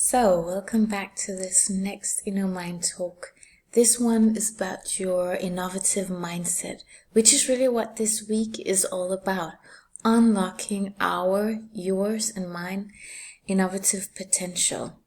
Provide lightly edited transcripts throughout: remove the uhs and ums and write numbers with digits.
So, welcome back to this next InnoMind talk. This one is about your innovative mindset, which is really what this week is all about. Unlocking yours and mine innovative potential.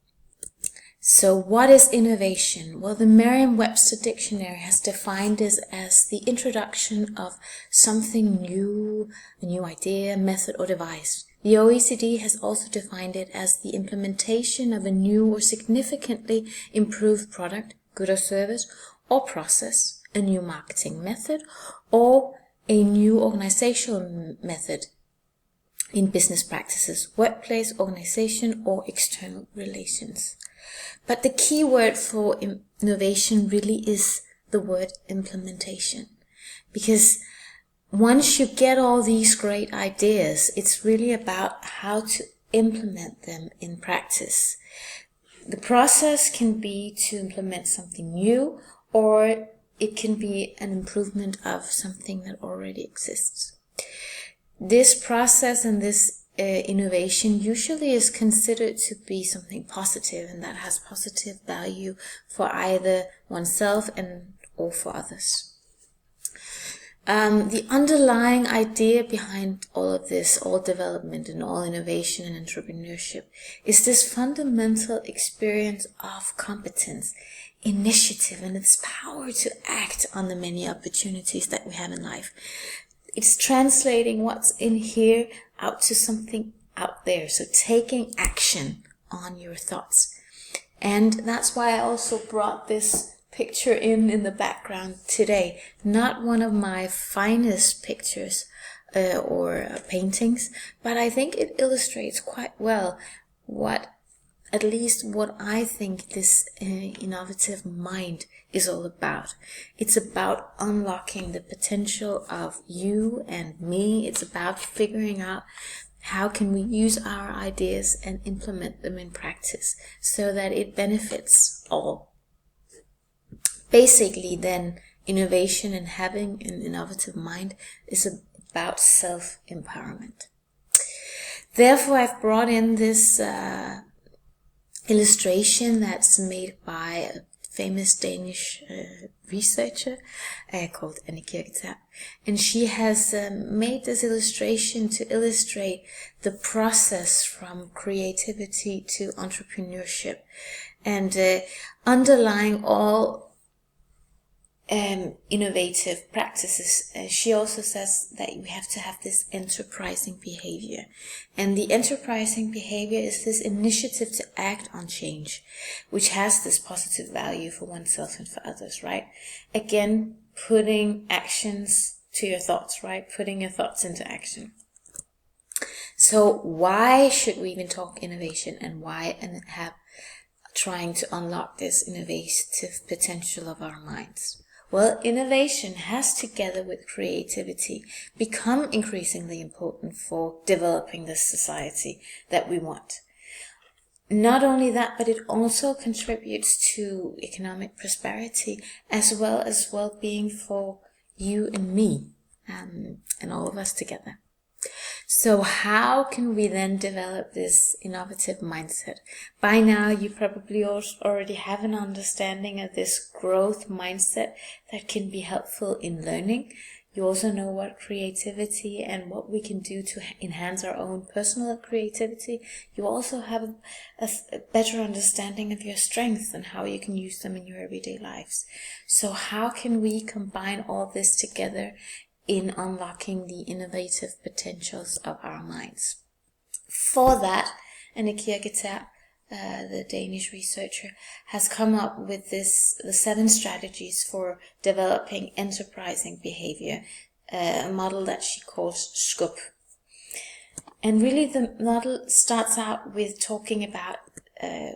So what is innovation? Well, the Merriam-Webster dictionary has defined this as the introduction of something new, a new idea, method, or device. The OECD has also defined it as the implementation of a new or significantly improved product, good or service, or process, a new marketing method, or a new organizational method in business practices, workplace, organization, or external relations. But the key word for innovation really is the word implementation. Because once you get all these great ideas, it's really about how to implement them in practice. The process can be to implement something new, or it can be an improvement of something that already exists. This process and this innovation usually is considered to be something positive and that has positive value for either oneself or for others. The underlying idea behind all of this, all development and all innovation and entrepreneurship, is this fundamental experience of competence, initiative, and its power to act on the many opportunities that we have in life. It's translating what's in here out to something out there. So taking action on your thoughts. And that's why I also brought this picture in the background today. Not one of my finest pictures or paintings, but I think it illustrates quite well at least what I think this innovative mind is all about. It's about unlocking the potential of you and me. It's about figuring out how can we use our ideas and implement them in practice so that it benefits all. Basically, then, innovation and having an innovative mind is about self-empowerment. Therefore, I've brought in this illustration that's made by a famous Danish researcher called Haderslev, and she has made this illustration to illustrate the process from creativity to entrepreneurship, and underlying all innovative practices. She also says that we have to have this enterprising behavior. And the enterprising behavior is this initiative to act on change, which has this positive value for oneself and for others, right? Again, putting actions to your thoughts, right? Putting your thoughts into action. So why should we even talk innovation and why have trying to unlock this innovative potential of our minds? Well, innovation has, together with creativity, become increasingly important for developing the society that we want. Not only that, but it also contributes to economic prosperity as well as well-being for you and me, and all of us together. So how can we then develop this innovative mindset? By now, you probably already have an understanding of this growth mindset that can be helpful in learning. You also know what creativity and what we can do to enhance our own personal creativity. You also have a better understanding of your strengths and how you can use them in your everyday lives. So how can we combine all this together in unlocking the innovative potentials of our minds? For that, Haderslev, the Danish researcher, has come up with the 7 strategies for developing enterprising behavior, a model that she calls SCUP. And really the model starts out with talking about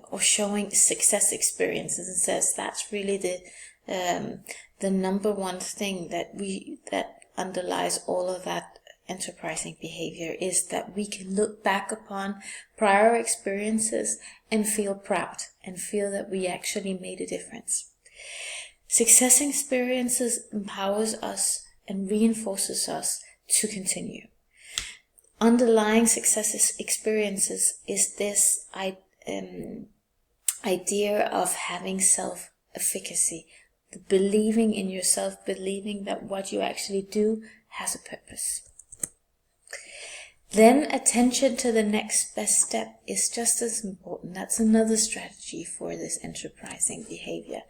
or showing success experiences, and says that's really the number one thing that underlies all of that enterprising behavior, is that we can look back upon prior experiences and feel proud and feel that we actually made a difference. Success experiences empowers us and reinforces us to continue. Underlying success experiences is this idea of having self-efficacy, the believing in yourself, believing that what you actually do has a purpose. Then attention to the next best step is just as important. That's another strategy for this enterprising behavior.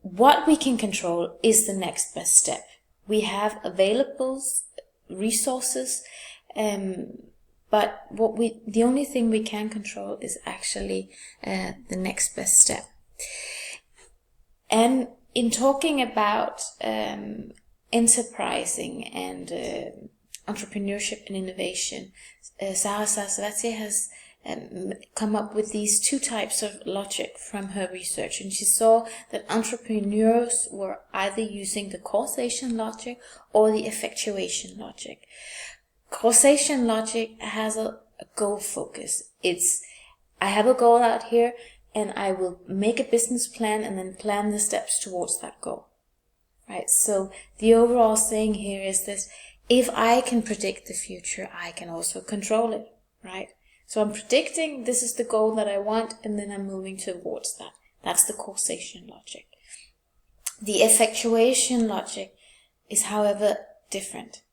What we can control is the next best step. We have available resources, but the only thing we can control is actually the next best step. And in talking about enterprising and entrepreneurship and innovation, Haderslev has come up with these two types of logic from her research, and she saw that entrepreneurs were either using the causation logic or the effectuation logic. Causation logic has a goal focus. It's, I have a goal out here and I will make a business plan and then plan the steps towards that goal. Right? So the overall saying here is this: if I can predict the future, I can also control it, right? So I'm predicting this is the goal that I want, and then I'm moving towards that. That's the causation logic. The effectuation logic is, however, different.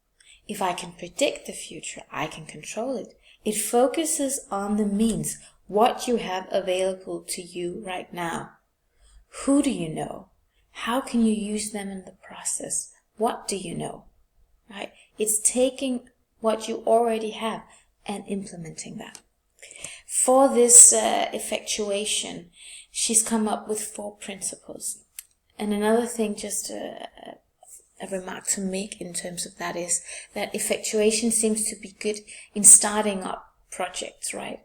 If I can predict the future, I can control it. It focuses on the means, what you have available to you right now. Who do you know? How can you use them in the process? What do you know? Right? It's taking what you already have and implementing that. For this effectuation, she's come up with 4 principles. And another thing, just a remark to make in terms of that, is that effectuation seems to be good in starting up projects, right?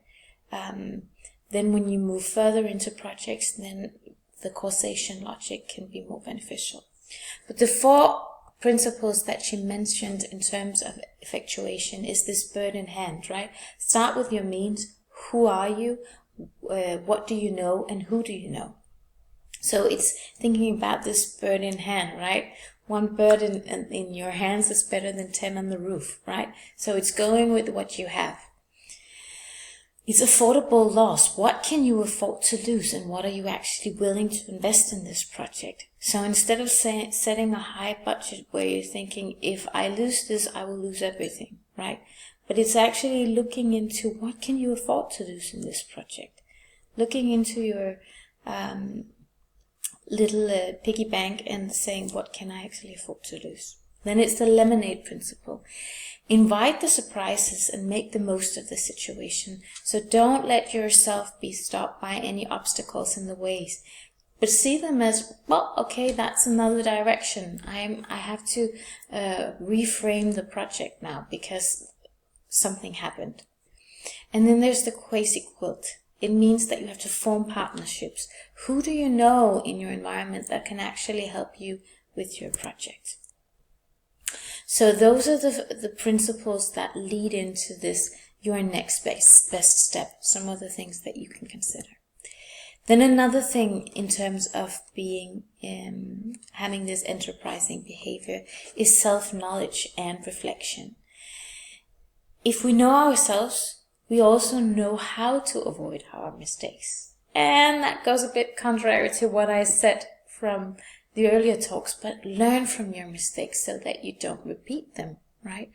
Then when you move further into projects, then the causation logic can be more beneficial. But the 4 principles that she mentioned in terms of effectuation is this bird in hand, right? Start with your means. Who are you? What do you know? And who do you know? So it's thinking about this bird in hand, right? One bird in your hands is better than 10 on the roof, right? So it's going with what you have. It's affordable loss. What can you afford to lose, and what are you actually willing to invest in this project? So instead of setting a high budget where you're thinking, if I lose this, I will lose everything, right? But it's actually looking into what can you afford to lose in this project. Looking into your little piggy bank and saying, what can I actually afford to lose? Then it's the lemonade principle. Invite the surprises and make the most of the situation. So don't let yourself be stopped by any obstacles in the ways, but see them as, well, okay, that's another direction. I have to reframe the project now because something happened. And then there's the quasi-quilt. It means that you have to form partnerships. Who do you know in your environment that can actually help you with your project? So those are the principles that lead into this, your next best step, some of the things that you can consider. Then another thing in terms of being, having this enterprising behavior is self-knowledge and reflection. If we know ourselves, we also know how to avoid our mistakes. And that goes a bit contrary to what I said from the earlier talks, but learn from your mistakes so that you don't repeat them, right?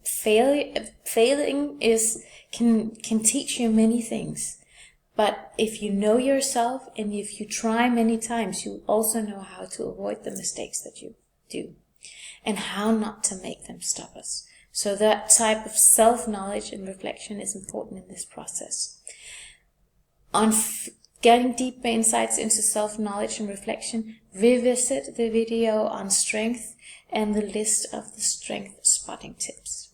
Failing can teach you many things, but if you know yourself and if you try many times, you also know how to avoid the mistakes that you do and how not to make them stop us. So that type of self-knowledge and reflection is important in this process. On getting deeper insights into self-knowledge and reflection, revisit the video on strength and the list of the strength spotting tips.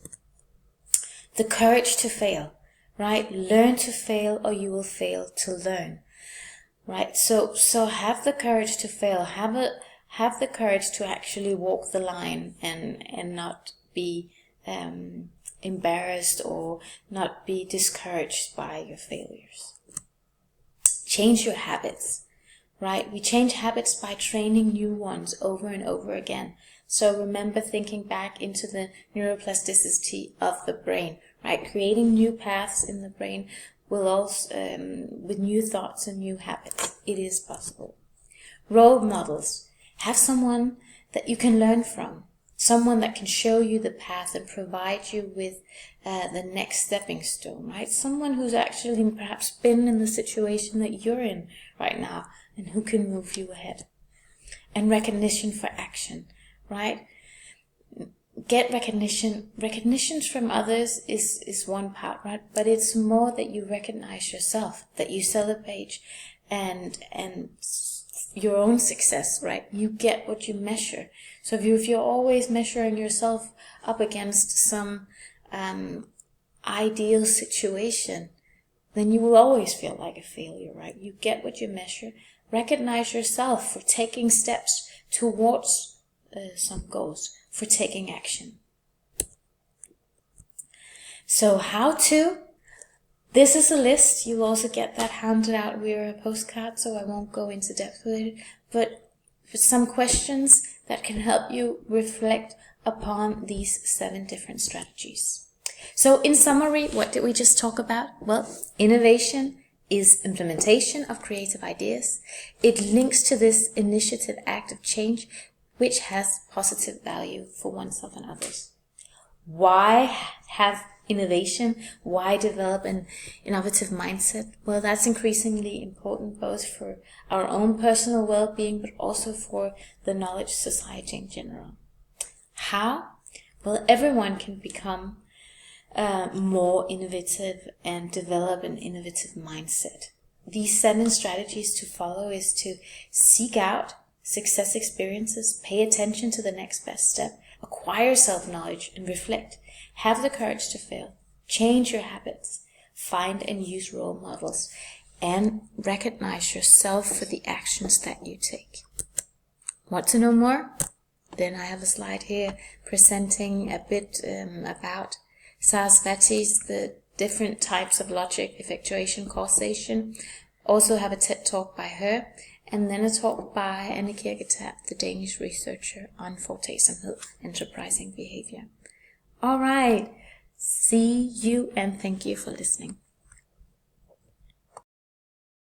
The courage to fail, right? Learn to fail or you will fail to learn, right? So have the courage to fail. Have the courage to actually walk the line and not be embarrassed or not be discouraged by your failures. Change your habits, right? We change habits by training new ones over and over again. So remember thinking back into the neuroplasticity of the brain, right? Creating new paths in the brain will also, with new thoughts and new habits. It is possible. Role models. Have someone that you can learn from. Someone that can show you the path and provide you with the next stepping stone, right? Someone who's actually perhaps been in the situation that you're in right now and who can move you ahead. And recognition for action, right? Get recognition. Recognition from others is one part, right? But it's more that you recognize yourself, that you celebrate and your own success, right? You get what you measure. So if you're always measuring yourself up against some ideal situation, then you will always feel like a failure, right? You get what you measure. Recognize yourself for taking steps towards some goals, for taking action. So how to? This is a list. You'll also get that handed out via a postcard, so I won't go into depth with it. But some questions that can help you reflect upon these 7 different strategies. So in summary, what did we just talk about? Well, innovation is implementation of creative ideas. It links to this initiative act of change, which has positive value for oneself and others. Why have innovation? Why develop an innovative mindset? Well, that's increasingly important both for our own personal well-being, but also for the knowledge society in general. How? Well, everyone can become more innovative and develop an innovative mindset. These 7 strategies to follow is to seek out success experiences, pay attention to the next best step, acquire self-knowledge and reflect, have the courage to fail, change your habits, find and use role models, and recognize yourself for the actions that you take. Want to know more? Then I have a slide here presenting a bit about Sarasvati's the different types of logic, effectuation, causation. Also have a TED talk by her, and then a talk by Anne Kirketab, the Danish researcher on foretagsomhed, enterprising behavior. All right, see you and thank you for listening.